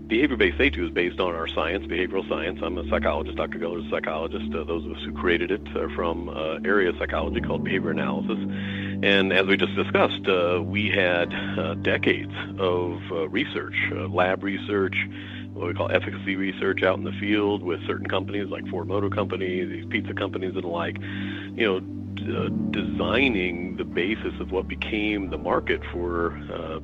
behavior-based safety was based on our science, behavioral science. I'm a psychologist. Dr. Geller's a psychologist. Those of us who created it are from area of psychology called behavior analysis. And as we just discussed, we had decades of research, lab research, what we call efficacy research out in the field with certain companies like Ford Motor Company, these pizza companies and the like, designing the basis of what became the market for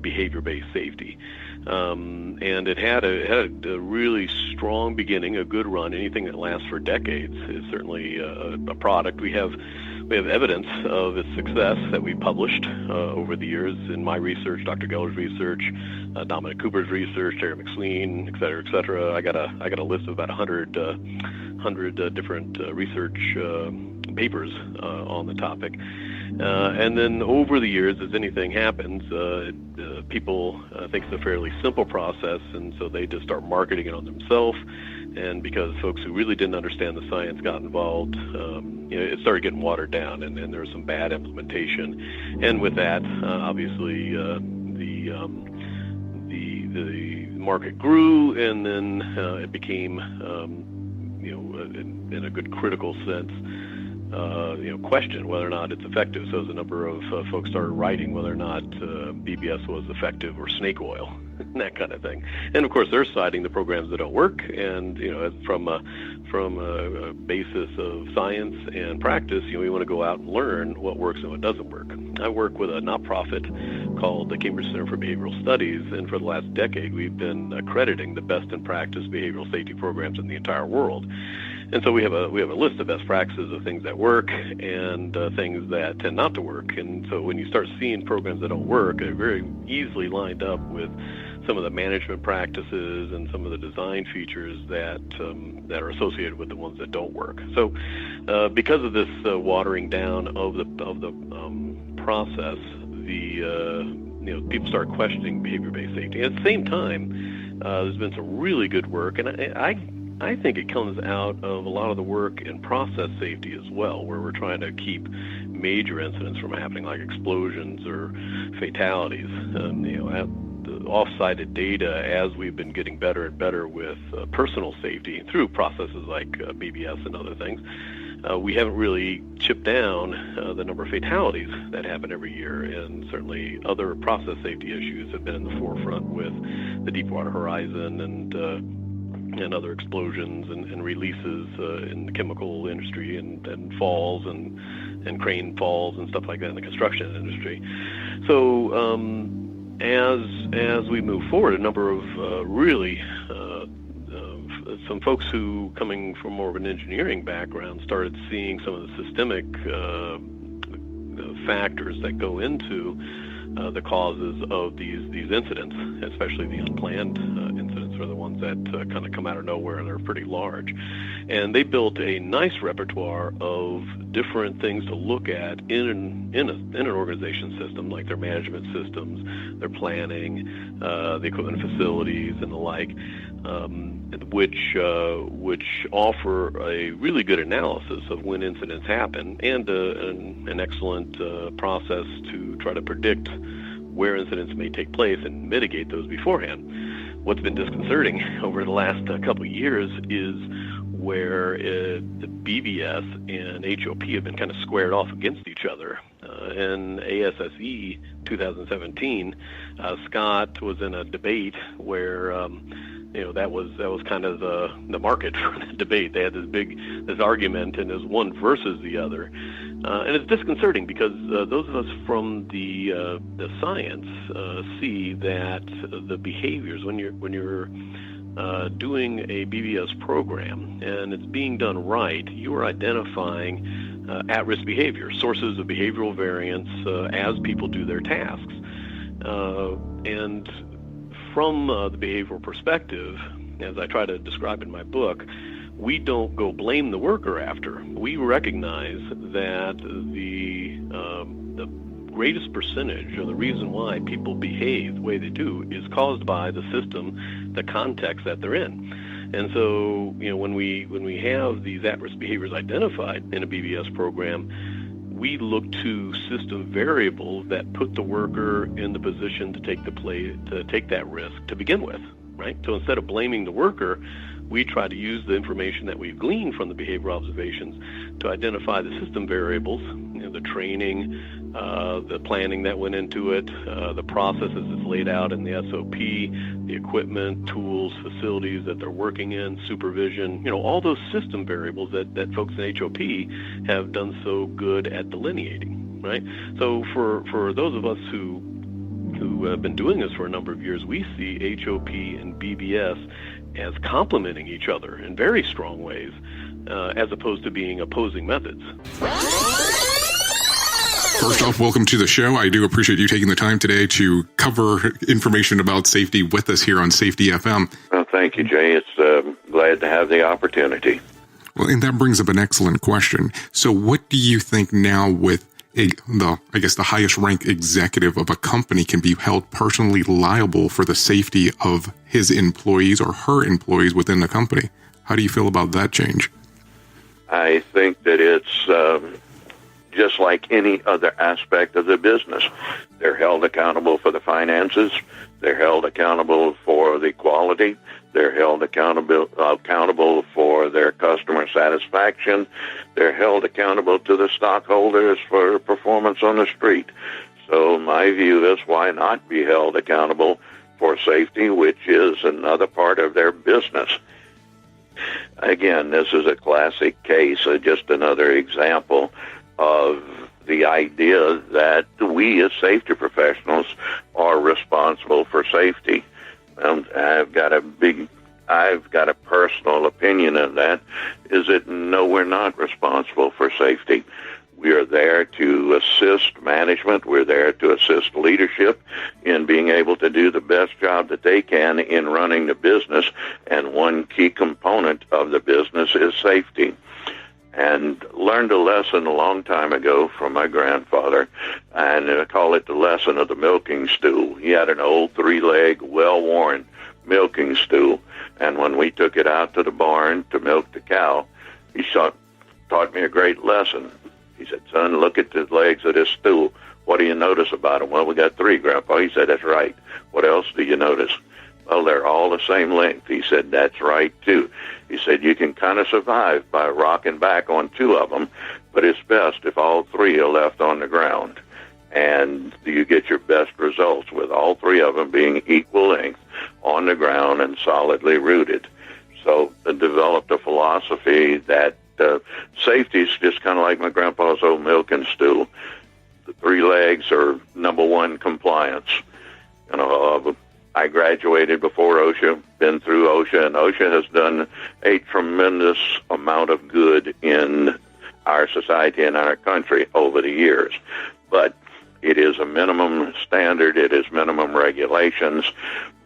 behavior-based safety. And it had a really strong beginning, a good run. Anything that lasts for decades is certainly a product. We have evidence of its success that we published over the years in my research, Dr. Geller's research, Dominic Cooper's research, Terry McSween, et cetera, et cetera. I got a list of about 100 different research papers on the topic. And then over the years, as anything happens, people think it's a fairly simple process, and so they just start marketing it on themselves. And because folks who really didn't understand the science got involved, it started getting watered down, and there was some bad implementation. And with that, obviously, the market grew, and then it became, in a good critical sense, question whether or not it's effective. So as a number of folks started writing whether or not BBS was effective or snake oil, that kind of thing. And of course, they're citing the programs that don't work. And from a basis of science and practice, we want to go out and learn what works and what doesn't work. I work with a not-profit called the Cambridge Center for Behavioral Studies, and for the last decade, we've been accrediting the best in practice behavioral safety programs in the entire world. And so we have a list of best practices of things that work and things that tend not to work. And so when you start seeing programs that don't work, they're very easily lined up with some of the management practices and some of the design features that are associated with the ones that don't work. So because of this watering down of the process, people start questioning behavior-based safety. At the same time, there's been some really good work, and I think it comes out of a lot of the work in process safety as well, where we're trying to keep major incidents from happening, like explosions or fatalities. The off-cited data, as we've been getting better and better with personal safety through processes like BBS and other things, we haven't really chipped down the number of fatalities that happen every year, and certainly other process safety issues have been in the forefront with the Deepwater Horizon and other explosions and releases in the chemical industry and falls and crane falls and stuff like that in the construction industry. So as we move forward, a number of some folks who, coming from more of an engineering background, started seeing some of the systemic factors that go into the causes of these incidents, especially the unplanned incidents, are the ones that kind of come out of nowhere and are pretty large. And they built a nice repertoire of different things to look at in an organization system, like their management systems, their planning, the equipment facilities, and the like, which offer a really good analysis of when incidents happen, and an excellent process to try to predict where incidents may take place and mitigate those beforehand. What's been disconcerting over the last couple of years is where the BBS and HOP have been kind of squared off against each other. In ASSE 2017, Scott was in a debate where that was kind of the market for the debate. They had this argument, and it was one versus the other, and it's disconcerting because those of us from the science see that the behaviors when you're doing a BBS program and it's being done right, you are identifying at-risk behavior, sources of behavioral variance as people do their tasks, and from the behavioral perspective, as I try to describe in my book, we don't go blame the worker after. We recognize that the greatest percentage of the reason why people behave the way they do is caused by the system, the context that they're in. And so, when we have these at-risk behaviors identified in a BBS program, we look to system variables that put the worker in the position to take that risk to begin with, right? So instead of blaming the worker, we try to use the information that we've gleaned from the behavioral observations to identify the system variables, the training, the planning that went into it, the processes that's laid out in the SOP, the equipment, tools, facilities that they're working in, supervision, all those system variables that folks in HOP have done so good at delineating, right? So for those of us who have been doing this for a number of years, we see HOP and BBS as complementing each other in very strong ways, as opposed to being opposing methods. First off, welcome to the show. I do appreciate you taking the time today to cover information about safety with us here on Safety FM. Well, thank you, Jay. It's glad to have the opportunity. Well, and that brings up an excellent question. So what do you think now with the highest ranked executive of a company can be held personally liable for the safety of his employees or her employees within the company? How do you feel about that change? I think that it's just like any other aspect of the business. They're held accountable for the finances. They're held accountable for the quality. They're held accountable for their customer satisfaction. They're held accountable to the stockholders for performance on the street. So my view is, why not be held accountable for safety, which is another part of their business? Again, this is a classic case, just another example of the idea that we as safety professionals are responsible for safety. I've got a personal opinion of that, is that no, we're not responsible for safety. We are there to assist management. We're there to assist leadership in being able to do the best job that they can in running the business, and one key component of the business is safety. And learned a lesson a long time ago from my grandfather, and I call it the lesson of the milking stool. He had an old 3-leg, well-worn milking stool, and when we took it out to the barn to milk the cow, he taught me a great lesson. He said, "Son, look at the legs of this stool. What do you notice about them?" "Well, we got 3, Grandpa." He said, "That's right. What else do you notice?" "Well, they're all the same length." He said, "That's right, too." He said, "You can kind of survive by rocking back on 2 of them, but it's best if all 3 are left on the ground. And you get your best results with all 3 of them being equal length on the ground and solidly rooted." So I developed a philosophy that safety is just kind of like my grandpa's old milking stool. The 3 legs are number 1, compliance. I graduated before OSHA, been through OSHA, and OSHA has done a tremendous amount of good in our society and our country over the years. But it is a minimum standard, it is minimum regulations,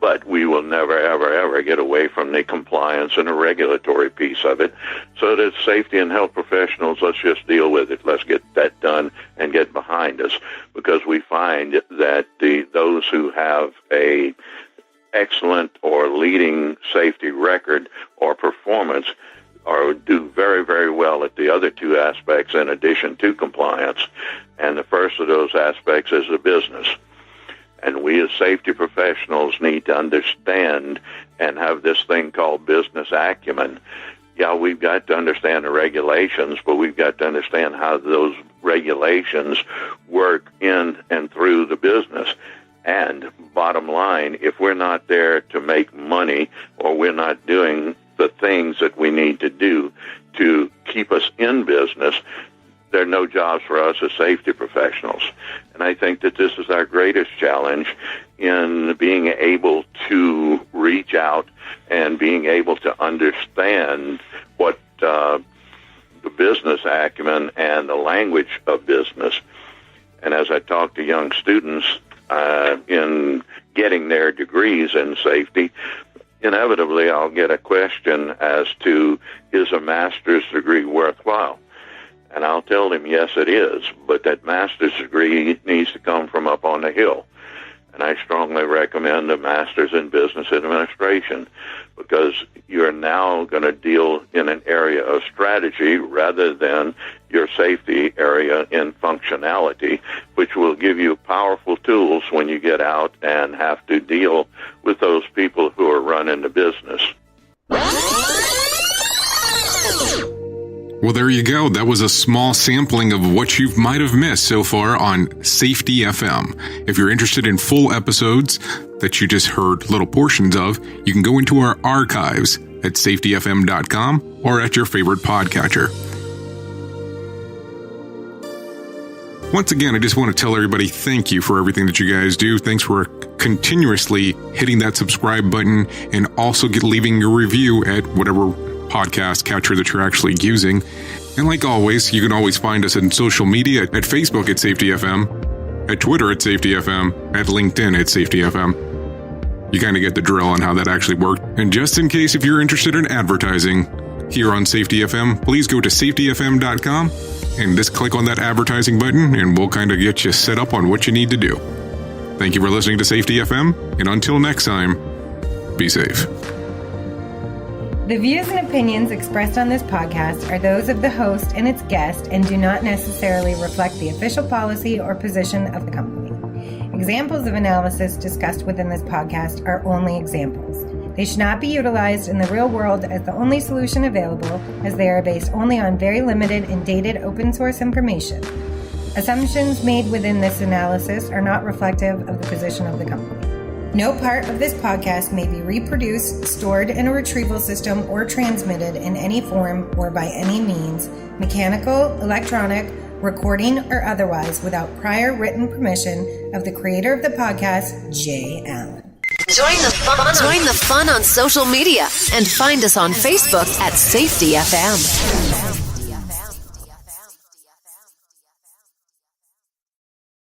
but we will never, ever, ever get away from the compliance and the regulatory piece of it. So that safety and health professionals, let's just deal with it. Let's get that done and get behind us, because we find that those who have a excellent or leading safety record or performance do very, very well at the other 2 aspects in addition to compliance. And the first of those aspects is the business. And we as safety professionals need to understand and have this thing called business acumen. Yeah, we've got to understand the regulations, but we've got to understand how those regulations work in and through the business. And bottom line, if we're not there to make money, or we're not doing the things that we need to do to keep us in business, there are no jobs for us as safety professionals. And I think that this is our greatest challenge in being able to reach out and being able to understand what the business acumen and the language of business. And as I talk to young students in getting their degrees in safety, inevitably I'll get a question as to, is a master's degree worthwhile? And I'll tell them, yes, it is, but that master's degree needs to come from up on the hill. And I strongly recommend a Master's in Business Administration, because you're now going to deal in an area of strategy rather than your safety area in functionality, which will give you powerful tools when you get out and have to deal with those people who are running the business. Well, there you go. That was a small sampling of what you might have missed so far on Safety FM. If you're interested in full episodes that you just heard little portions of, you can go into our archives at safetyfm.com or at your favorite podcatcher. Once again, I just want to tell everybody thank you for everything that you guys do. Thanks for continuously hitting that subscribe button and also leaving your review at whatever podcast catcher that you're actually using. And like always, you can always find us on social media at Facebook at SafetyFM, at Twitter at SafetyFM, at LinkedIn at SafetyFM. You kind of get the drill on how that actually worked. And just in case if you're interested in advertising here on Safety FM, please go to safetyfm.com and just click on that advertising button and we'll kind of get you set up on what you need to do. Thank you for listening to Safety FM, and until next time, be safe. The views and opinions expressed on this podcast are those of the host and its guest and do not necessarily reflect the official policy or position of the company. Examples of analysis discussed within this podcast are only examples. They should not be utilized in the real world as the only solution available, as they are based only on very limited and dated open source information. Assumptions made within this analysis are not reflective of the position of the company. No part of this podcast may be reproduced, stored in a retrieval system, or transmitted in any form or by any means, mechanical, electronic, recording, or otherwise, without prior written permission of the creator of the podcast, Jay Allen. Join the fun on social media and find us on Facebook at Safety FM.